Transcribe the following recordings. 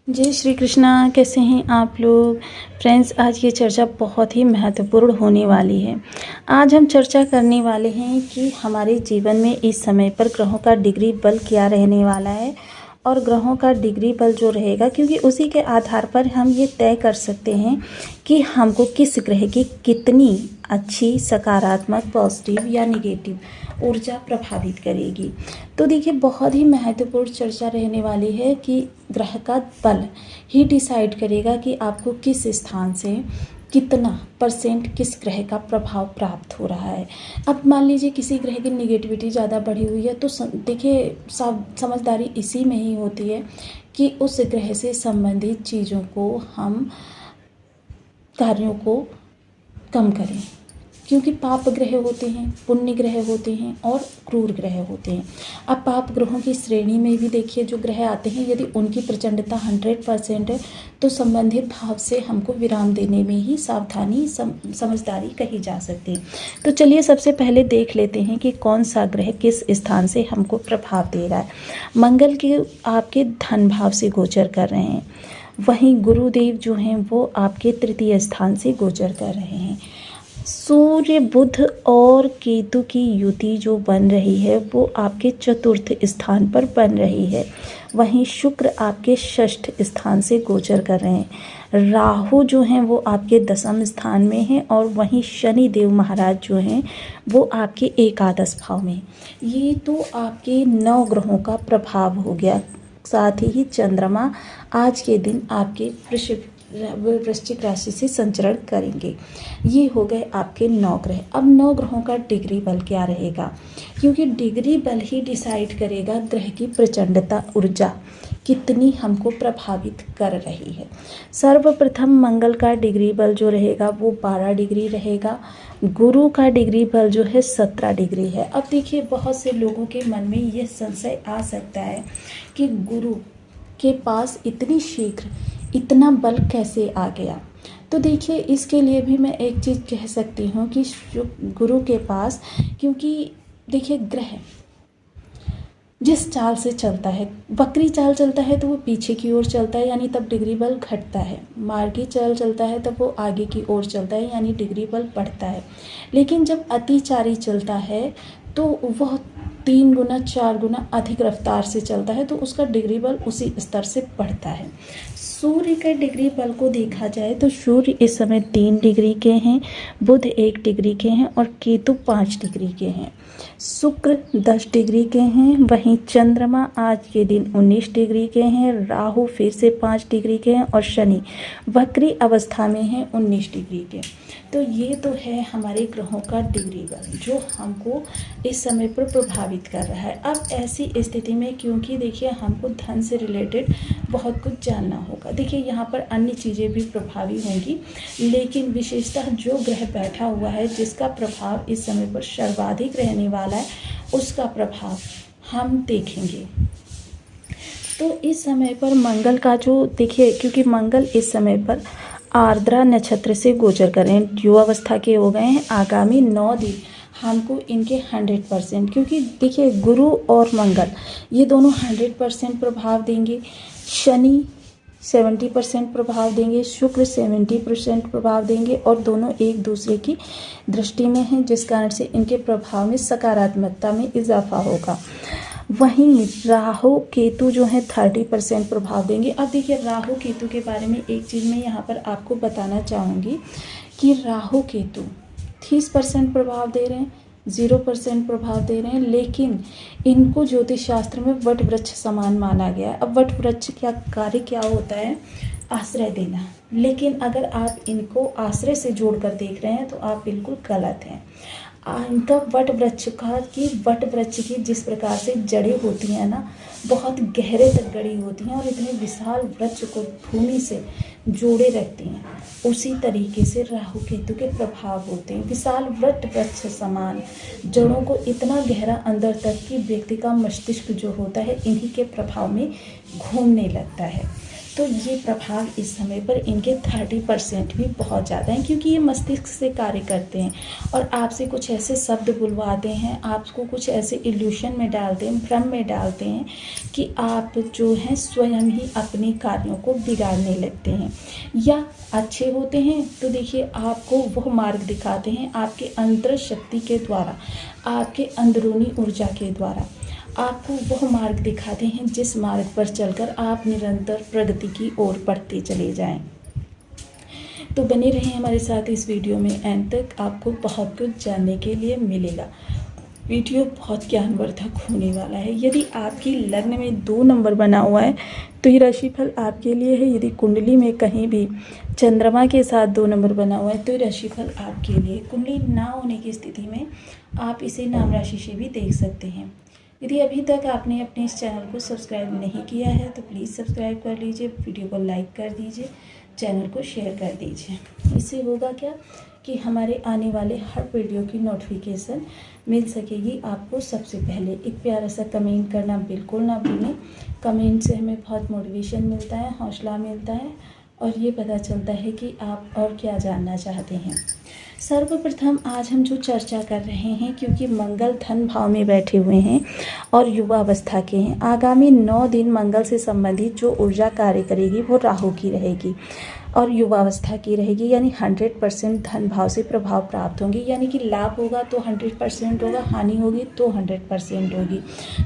जय श्री कृष्णा। कैसे हैं आप लोग फ्रेंड्स। आज ये चर्चा बहुत ही महत्वपूर्ण होने वाली है। आज हम चर्चा करने वाले हैं कि हमारे जीवन में इस समय पर ग्रहों का डिग्री बल क्या रहने वाला है और ग्रहों का डिग्री बल जो रहेगा, क्योंकि उसी के आधार पर हम ये तय कर सकते हैं कि हमको किस ग्रह की कितनी अच्छी सकारात्मक पॉजिटिव या निगेटिव ऊर्जा प्रभावित करेगी। तो देखिए, बहुत ही महत्वपूर्ण चर्चा रहने वाली है कि ग्रह का बल ही डिसाइड करेगा कि आपको किस स्थान से कितना % किस ग्रह का प्रभाव प्राप्त हो रहा है। अब मान लीजिए किसी ग्रह की निगेटिविटी ज़्यादा बढ़ी हुई है, तो देखिए समझदारी इसी में ही होती है कि उस ग्रह से संबंधित चीज़ों को हम कार्यों को कम करें, क्योंकि पाप ग्रह होते हैं, पुण्य ग्रह होते हैं और क्रूर ग्रह होते हैं। अब पाप ग्रहों की श्रेणी में भी देखिए जो ग्रह आते हैं, यदि उनकी प्रचंडता 100% है तो संबंधित भाव से हमको विराम देने में ही सावधानी समझदारी कही जा सकती है। तो चलिए सबसे पहले देख लेते हैं कि कौन सा ग्रह किस स्थान से हमको प्रभाव दे रहा है। मंगल के आपके धन भाव से गोचर कर रहे हैं, वहीं गुरुदेव जो हैं वो आपके तृतीय स्थान से गोचर कर रहे हैं। सूर्य बुध और केतु की युति जो बन रही है वो आपके चतुर्थ स्थान पर बन रही है। वहीं शुक्र आपके षष्ठ स्थान से गोचर कर रहे हैं। राहु जो हैं वो आपके दसम स्थान में हैं और वहीं शनि देव महाराज जो हैं वो आपके एकादश भाव में। ये तो आपके 9 ग्रहों का प्रभाव हो गया। साथ ही चंद्रमा आज के दिन आपके वृश्चिक राशि से संचरण करेंगे। ये हो गए आपके 9 ग्रह। अब 9 ग्रहों का डिग्री बल क्या रहेगा, क्योंकि डिग्री बल ही डिसाइड करेगा ग्रह की प्रचंडता ऊर्जा कितनी हमको प्रभावित कर रही है। सर्वप्रथम मंगल का डिग्री बल जो रहेगा वो 12 डिग्री रहेगा। गुरु का डिग्री बल जो है 17 डिग्री है। अब देखिए, बहुत से लोगों के मन में ये संशय आ सकता है कि गुरु के पास इतनी शीघ्र इतना बल कैसे आ गया। तो देखिए, इसके लिए भी मैं एक चीज़ कह सकती हूँ कि गुरु के पास, क्योंकि देखिए ग्रह जिस चाल से चलता है, वक्री चाल चलता है तो वो पीछे की ओर चलता है, यानी तब डिग्री बल घटता है। मार्गी चाल चलता है तब वो आगे की ओर चलता है, यानी डिग्री बल बढ़ता है। लेकिन जब अतिचारी चलता है तो वह 3 गुना 4 गुना अधिक रफ्तार से चलता है, तो उसका डिग्री बल उसी स्तर से बढ़ता है। सूर्य के डिग्री बल को देखा जाए तो सूर्य इस समय 3 डिग्री के हैं, बुध 1 डिग्री के हैं और केतु 5 डिग्री के हैं। शुक्र 10 डिग्री के हैं, वहीं चंद्रमा आज के दिन 19 डिग्री के हैं। राहु फिर से 5 डिग्री के हैं और शनि वक्री अवस्था में है 19 डिग्री के। तो ये तो है हमारे ग्रहों का डिग्री बल जो हमको इस समय पर प्रभावित कर रहा है। अब ऐसी स्थिति में, क्योंकि देखिए हमको धन से रिलेटेड बहुत कुछ जानना होगा। देखिए, यहाँ पर अन्य चीज़ें भी प्रभावी होंगी, लेकिन विशेषतः जो ग्रह बैठा हुआ है जिसका प्रभाव इस समय पर सर्वाधिक रहने वाला है, उसका प्रभाव हम देखेंगे। तो इस समय पर मंगल का जो देखिए, क्योंकि मंगल इस समय पर आर्द्रा नक्षत्र से गोचर कर रहे हैं, युवावस्था के हो गए हैं। आगामी 9 दिन हमको इनके 100%, क्योंकि देखिए गुरु और मंगल ये दोनों 100% प्रभाव देंगे, शनि 70% प्रभाव देंगे, शुक्र 70% प्रभाव देंगे और दोनों एक दूसरे की दृष्टि में हैं, जिस कारण से इनके प्रभाव में सकारात्मकता में इजाफा होगा। वहीं राहु केतु जो है 30% प्रभाव देंगे। अब देखिए, राहु केतु के बारे में एक चीज़ मैं यहाँ पर आपको बताना चाहूँगी कि राहु केतु 30% प्रभाव दे रहे हैं, 0% प्रभाव दे रहे हैं, लेकिन इनको ज्योतिष शास्त्र में वट वृक्ष समान माना गया है। अब वट वृक्ष क्या कार्य क्या होता है? आश्रय देना। लेकिन अगर आप इनको आश्रय से जोड़कर देख रहे हैं तो आप बिल्कुल गलत हैं। इनका वट वृक्ष की जिस प्रकार से जड़ें होती हैं ना, बहुत गहरे तक गड़ी होती हैं और इतने विशाल वृक्ष को भूमि से जोड़े रखती हैं, उसी तरीके से राहु केतु के प्रभाव होते हैं। विशाल वट वृक्ष समान जड़ों को इतना गहरा अंदर तक कि व्यक्ति का मस्तिष्क जो होता है इन्हीं के प्रभाव में घूमने लगता है। तो ये प्रभाव इस समय पर इनके 30% भी बहुत ज़्यादा हैं, क्योंकि ये मस्तिष्क से कार्य करते हैं और आपसे कुछ ऐसे शब्द बुलवाते हैं, आपको कुछ ऐसे इल्यूशन में डालते हैं, भ्रम में डालते हैं कि आप जो हैं स्वयं ही अपने कार्यों को बिगाड़ने लगते हैं। या अच्छे होते हैं तो देखिए आपको वह मार्ग दिखाते हैं आपके अंतर शक्ति के द्वारा, आपके अंदरूनी ऊर्जा के द्वारा आपको वह मार्ग दिखाते हैं जिस मार्ग पर चलकर आप निरंतर प्रगति की ओर बढ़ते चले जाएं। तो बने रहें हमारे साथ इस वीडियो में, एंड तक आपको बहुत कुछ जानने के लिए मिलेगा। वीडियो बहुत ज्ञानवर्धक होने वाला है। यदि आपकी लग्न में 2 नंबर बना हुआ है तो ये राशिफल आपके लिए है। यदि कुंडली में कहीं भी चंद्रमा के साथ 2 नंबर बना हुआ है तो ये राशिफल आपके लिए। कुंडली ना होने की स्थिति में आप इसे नाम राशि से भी देख सकते हैं। यदि अभी तक आपने अपने इस चैनल को सब्सक्राइब नहीं किया है तो प्लीज़ सब्सक्राइब कर लीजिए, वीडियो को लाइक कर दीजिए, चैनल को शेयर कर दीजिए। इससे होगा क्या कि हमारे आने वाले हर वीडियो की नोटिफिकेशन मिल सकेगी आपको सबसे पहले। एक प्यारा सा कमेंट करना बिल्कुल ना भूलें। कमेंट से हमें बहुत मोटिवेशन मिलता है, हौसला मिलता है और ये पता चलता है कि आप और क्या जानना चाहते हैं। सर्वप्रथम आज हम जो चर्चा कर रहे हैं, क्योंकि मंगल धन भाव में बैठे हुए हैं और युवा अवस्था के हैं, आगामी 9 दिन मंगल से संबंधित जो ऊर्जा कार्य करेगी वो राहु की रहेगी और युवा अवस्था की रहेगी। यानी 100% धन भाव से प्रभाव प्राप्त होंगे, यानी कि लाभ होगा तो 100% होगा, हानि होगी तो 100% होगी।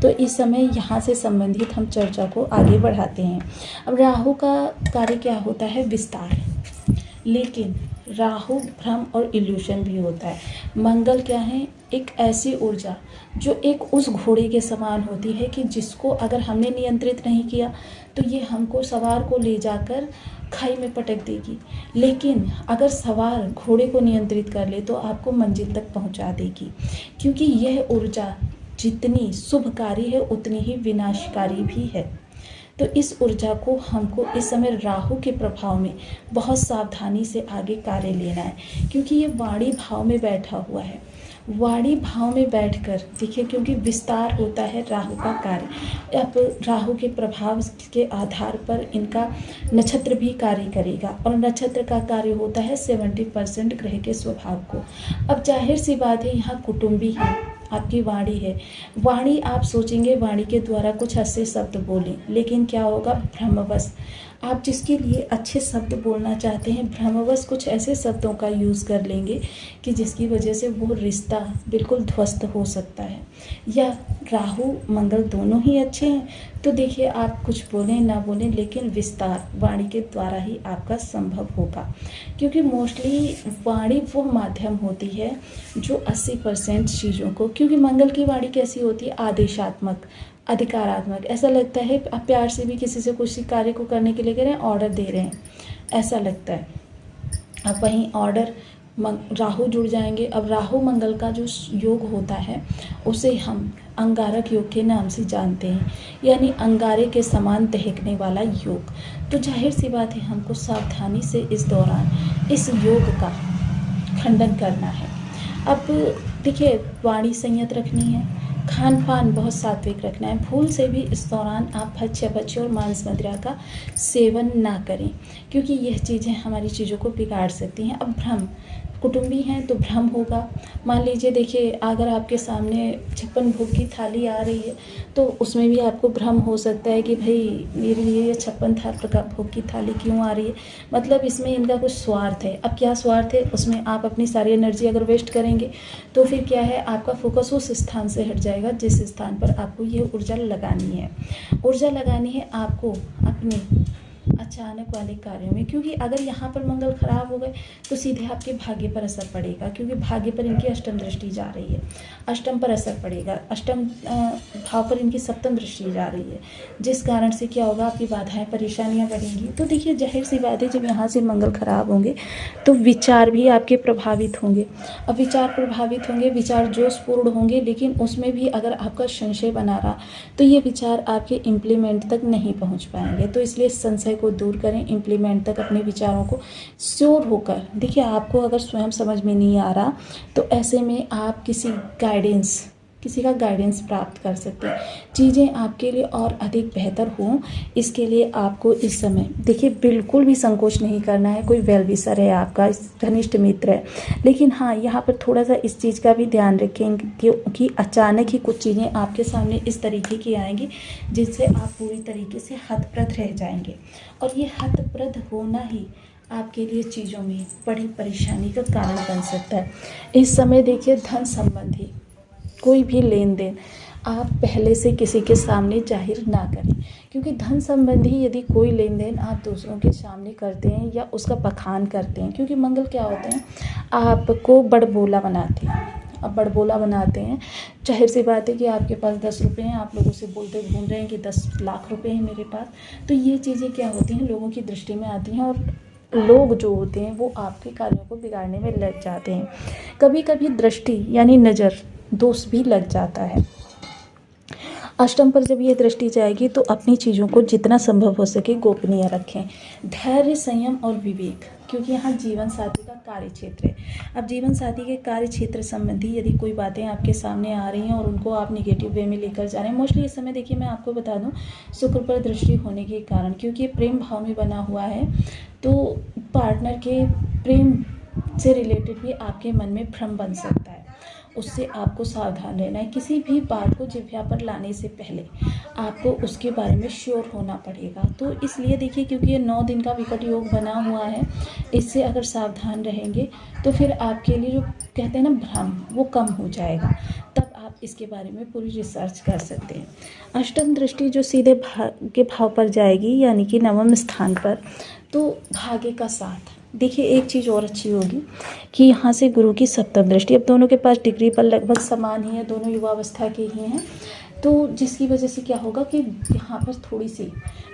तो इस समय यहाँ से संबंधित हम चर्चा को आगे बढ़ाते हैं। अब राहु का कार्य क्या होता है? विस्तार। लेकिन राहु भ्रम और इल्यूशन भी होता है। मंगल क्या है? एक ऐसी ऊर्जा जो एक उस घोड़े के समान होती है कि जिसको अगर हमने नियंत्रित नहीं किया तो ये हमको सवार को ले जाकर खाई में पटक देगी, लेकिन अगर सवार घोड़े को नियंत्रित कर ले तो आपको मंजिल तक पहुंचा देगी। क्योंकि यह ऊर्जा जितनी शुभकारी है उतनी ही विनाशकारी भी है। तो इस ऊर्जा को हमको इस समय राहु के प्रभाव में बहुत सावधानी से आगे कार्य लेना है, क्योंकि ये वाणी भाव में बैठा हुआ है। वाणी भाव में बैठकर देखिए, क्योंकि विस्तार होता है राहु का कार्य। अब राहु के प्रभाव के आधार पर इनका नक्षत्र भी कार्य करेगा और नक्षत्र का कार्य होता है 70% ग्रह के स्वभाव को। अब जाहिर सी बात है, यहाँ कुटुंबी है, आपकी वाणी है। वाणी आप सोचेंगे वाणी के द्वारा कुछ ऐसे शब्द बोलें, लेकिन क्या होगा? भ्रमवश आप जिसके लिए अच्छे शब्द बोलना चाहते हैं, भ्रमवश कुछ ऐसे शब्दों का यूज़ कर लेंगे कि जिसकी वजह से वो रिश्ता बिल्कुल ध्वस्त हो सकता है। या राहु मंगल दोनों ही अच्छे हैं तो देखिए आप कुछ बोलें ना बोलें, लेकिन विस्तार वाणी के द्वारा ही आपका संभव होगा। क्योंकि मोस्टली वाणी वो माध्यम होती है जो 80% चीज़ों को, क्योंकि मंगल की वाणी कैसी होती है? आदेशात्मक, अधिकारात्मक। ऐसा लगता है आप प्यार से भी किसी से कुछ कार्य को करने के लिए कह रहे हैं, ऑर्डर दे रहे हैं, ऐसा लगता है। अब वहीं ऑर्डर राहु जुड़ जाएंगे। अब राहु मंगल का जो योग होता है उसे हम अंगारक योग के नाम से जानते हैं, यानी अंगारे के समान दहकने वाला योग। तो जाहिर सी बात है हमको सावधानी से इस दौरान इस योग का खंडन करना है। अब देखिए वाणी संयत रखनी है, खान पान बहुत सात्विक रखना है। भूल से भी इस दौरान आप भक्ष्य और मांस मदिरा का सेवन ना करें, क्योंकि यह चीज़ें हमारी चीज़ों को बिगाड़ सकती हैं। अब भ्रम, कुटुंबी हैं तो भ्रम होगा। मान लीजिए देखिए, अगर आपके सामने 56 भोग की थाली आ रही है तो उसमें भी आपको भ्रम हो सकता है कि भाई मेरे लिए ये 56 भोग की थाली क्यों आ रही है, मतलब इसमें इनका कुछ स्वार्थ है। अब क्या स्वार्थ है? उसमें आप अपनी सारी एनर्जी अगर वेस्ट करेंगे तो फिर क्या है, आपका फोकस उस स्थान से हट जाएगा जिस स्थान पर आपको ये ऊर्जा लगानी है। ऊर्जा लगानी है आपको अपने अचानक वाले कार्यों में, क्योंकि अगर यहाँ पर मंगल खराब हो गए तो सीधे आपके भाग्य पर असर पड़ेगा, क्योंकि भाग्य पर इनकी अष्टम दृष्टि जा रही है, अष्टम पर असर पड़ेगा, अष्टम भाव पर इनकी सप्तम दृष्टि जा रही है, जिस कारण से क्या होगा, आपकी बाधाएं परेशानियां बढ़ेंगी। तो देखिए जाहिर सी बात है, जब यहाँ से मंगल खराब होंगे तो विचार भी आपके प्रभावित होंगे। अब विचार प्रभावित होंगे, विचार जोशपूर्ण होंगे, लेकिन उसमें भी अगर आपका संशय बना रहा तो ये विचार आपके इम्प्लीमेंट तक नहीं पहुँच पाएंगे। तो इसलिए संशय को दूर करें, इम्प्लीमेंट तक अपने विचारों को श्योर होकर। देखिए आपको अगर स्वयं समझ में नहीं आ रहा तो ऐसे में आप किसी गाइडेंस किसी का गाइडेंस प्राप्त कर सकते हैं। चीज़ें आपके लिए और अधिक बेहतर हों, इसके लिए आपको इस समय देखिए बिल्कुल भी संकोच नहीं करना है। कोई वेल विशर है आपका, घनिष्ठ मित्र है, लेकिन हाँ यहाँ पर थोड़ा सा इस चीज़ का भी ध्यान रखें कि अचानक ही कुछ चीज़ें आपके सामने इस तरीके की आएंगी जिनसे आप पूरी तरीके से हतप्रभ रह जाएंगे, और ये हतप्रभ होना ही आपके लिए चीज़ों में बड़ी परेशानी का कारण बन सकता है। इस समय देखिए धन संबंधी कोई भी लेन देन आप पहले से किसी के सामने जाहिर ना करें, क्योंकि धन संबंधी यदि कोई लेन देन आप दूसरों के सामने करते हैं या उसका बखान करते हैं, क्योंकि मंगल क्या होते हैं आपको बड़बोला बनाते हैं। अब बड़बोला बनाते हैं, जाहिर सी बात है कि आपके पास 10 रुपये हैं, आप लोगों से बोलते घूम रहे हैं कि 10 लाख रुपए हैं मेरे पास। तो ये चीज़ें क्या होती हैं, लोगों की दृष्टि में आती हैं, और लोग जो होते हैं वो आपके कार्यों को बिगाड़ने में लग जाते हैं। कभी कभी दृष्टि यानी नज़र दोष भी लग जाता है। अष्टम पर जब ये दृष्टि जाएगी तो अपनी चीज़ों को जितना संभव हो सके गोपनीय रखें। धैर्य, संयम और विवेक, क्योंकि यहाँ जीवन साथी का कार्य क्षेत्र है। अब जीवन साथी के कार्य क्षेत्र संबंधी यदि कोई बातें आपके सामने आ रही हैं और उनको आप निगेटिव वे में लेकर जा रहे हैं, मोस्टली इस समय देखिए मैं आपको बता दूं शुक्र पर दृष्टि होने के कारण, क्योंकि ये प्रेम भाव में बना हुआ है, तो पार्टनर के प्रेम से रिलेटेड भी आपके मन में भ्रम बन सकता है। उससे आपको सावधान रहना है। किसी भी बात को जिह्वा पर लाने से पहले आपको उसके बारे में श्योर होना पड़ेगा। तो इसलिए देखिए, क्योंकि ये 9 दिन का विकट योग बना हुआ है, इससे अगर सावधान रहेंगे तो फिर आपके लिए जो कहते हैं ना भ्रम, वो कम हो जाएगा। तब आप इसके बारे में पूरी रिसर्च कर सकते हैं। अष्टम दृष्टि जो सीधे भाग्य भाव पर जाएगी, यानी कि 9वें स्थान पर, तो भाग्य का साथ। देखिए एक चीज़ और अच्छी होगी कि यहाँ से गुरु की सप्तम दृष्टि, अब दोनों के पास डिग्री पर लगभग समान ही है, दोनों युवावस्था के ही हैं, तो जिसकी वजह से क्या होगा कि यहाँ पर थोड़ी सी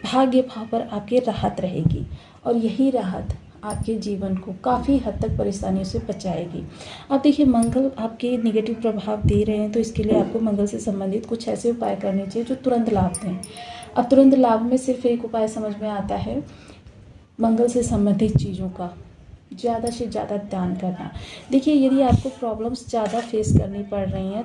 भाग्य भाव पर आपकी राहत रहेगी, और यही राहत आपके जीवन को काफ़ी हद तक परेशानियों से बचाएगी। अब देखिए मंगल आपके नेगेटिव प्रभाव दे रहे हैं, तो इसके लिए आपको मंगल से संबंधित कुछ ऐसे उपाय करने चाहिए जो तुरंत लाभ दें। अब तुरंत लाभ में सिर्फ एक उपाय समझ में आता है, मंगल से संबंधित चीज़ों का ज़्यादा से ज़्यादा ध्यान करना। देखिए यदि आपको प्रॉब्लम्स ज़्यादा फेस करनी पड़ रही हैं